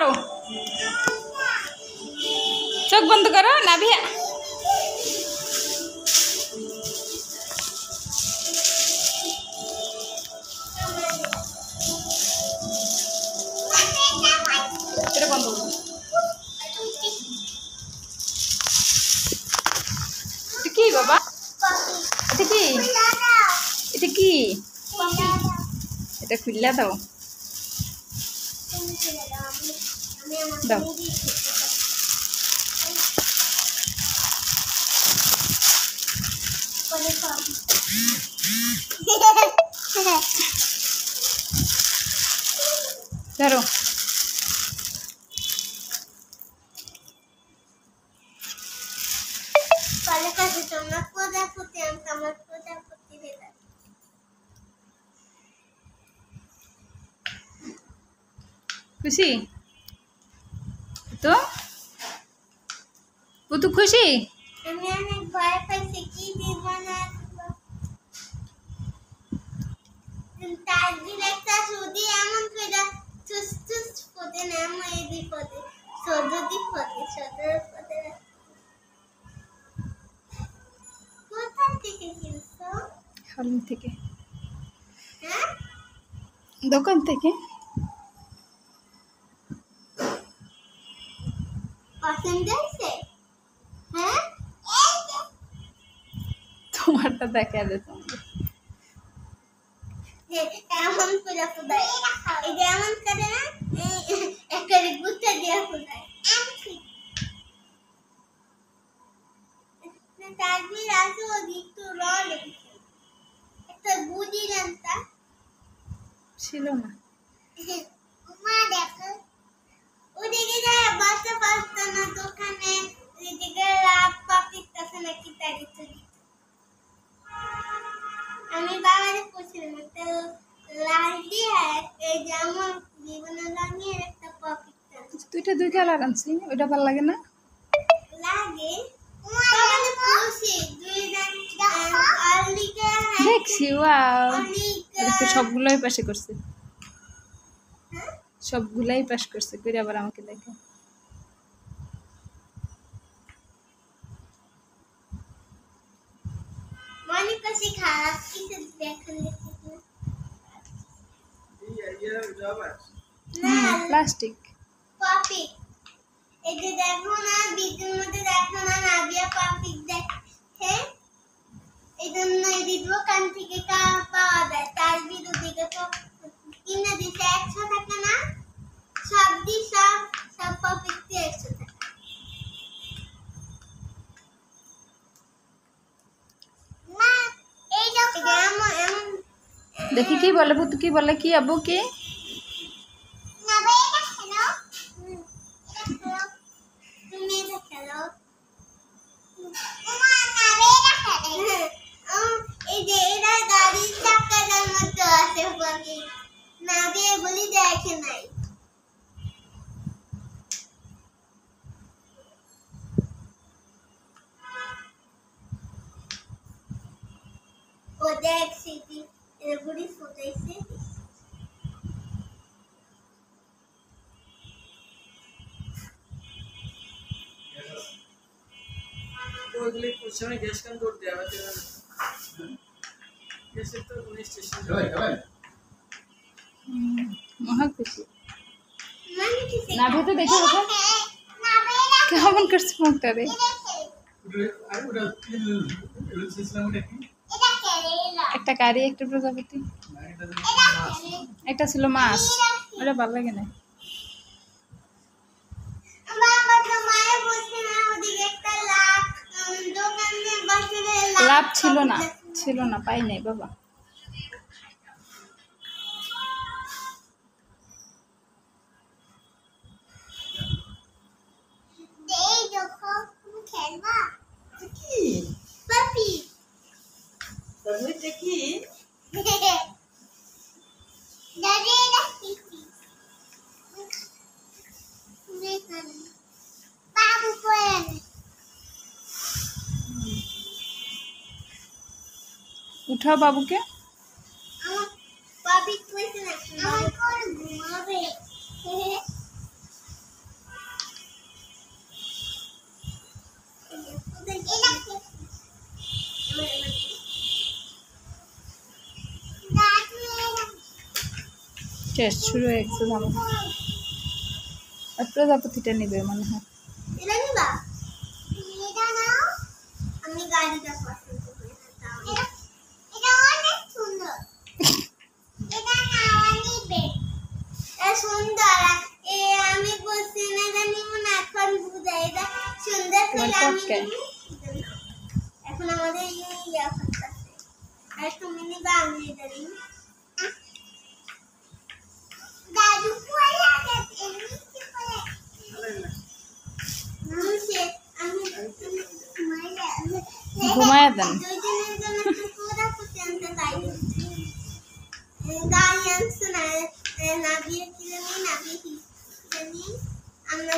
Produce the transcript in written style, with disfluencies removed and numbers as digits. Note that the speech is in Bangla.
করো, চোখ বন্ধ করো। নাভিয়া এটা বন্ধ করো। এটা কি বাবা? এটা কি? এটা কি? এটা খুললা দাও, দাও। ধরো। খুশি তো? পুতু খুশি? আমি অনেক ভয় পাইছি, কি দিব না তারবির একটা সুদি এমন করে চুস চুস পদে নাম এই বিপদে সদদি পদে সদর পদে। কোথা থেকে কিনছো? হলুন থেকে, হ্যাঁ দোকান থেকে। পছন্দ হয়েছে? হ্যাঁ তোমারটা দেখা দে তোমাকে। এমন করে ফুদাই, এই যে এমন করে না একটা গুচ্ছা দিয়ে ফুদাই। তারবির আছে ও একটু রল একটা বুঝি জানতা ছিল না। মা দেখো ওদিকে যায় বাসা পাস্তা না দোকানে ওদিকে লাভ পাপিক কাছে নাকি তারি চুরি। আমি বাবারে পুছিলাম একটা লাল দিয়ে এই যে আমার জীবনে লাগিয়ে একটা পাপিক দুইটা দুই কালার আনছি, ওইটা ভালো লাগে না? লাগে বাবারে পুছি দুই আলিকা দেখছি। ওয়াও, এটা তো সবগুলাই পাশে করছে, সবগুলাই পাশ করছে করে আবার আমাকে দেখে। মনে করছি খারাপ কিছু দেখুন না প্লাস্টিক। পাপিক এই যে দেখো না বিদ্যুর মধ্যে দেখো না নাবিয়া পাপিক দেখে এই জন্য এই দোকান থেকে পাওয়া যায় তার বিদ্যুৎ তো কিনে দিতে 100 টাকা না সব দি সব পাপিক দিয়ে 100 টাকা। না এই দেখো এমন দেখি কি বলে পুতু, কি বলে, কি আবু কি? না ভাই এটা খেলো তুমি এটা খেলো ওমা না ভাই এটা খেলো এই যে এরা গাড়ির চাকাটার মধ্যে আছে পাখি না দিয়ে বলি দেখে নাই ও দেখছি কি এর বুড়ি ফুটাইছে ওগুলি কুছনে গ্যাস কান করতে হবে গ্যাসের তো 19 স্টেশন মহা খুশি। মানে কি না ভেতো দেখে ওঠা না ভাই এটা কেমন করছে মুখটা রে। একটা কারি, একটা প্রজাপতি, একটা ছিল মাছ, ওটা ভালো লাগে না। লাভ ছিল না, ছিল না, পাই নাই বাবা। উঠাও বাবুকে। শেষ শুরু হয়ে গেছে ধাবা আর প্রজাপতিটা নিবে মনে হয় এটা নিবা এটা নাও আমি গাড়িটা পছন্দ করি এটা অনেক সুন্দর এটা নাও নিবে এটা সুন্দর আমি বলছি না এটা নিব না এখন বুঝাই এটা সুন্দর তোমার করে আমি পক্ষে। নিবো। এখন আমাদের ইয়া করতেছে আর তুমি নিবা আমি এটা নিব দাদু পয়লা গেছে এমনি করে ঘুমায় দেন আমরা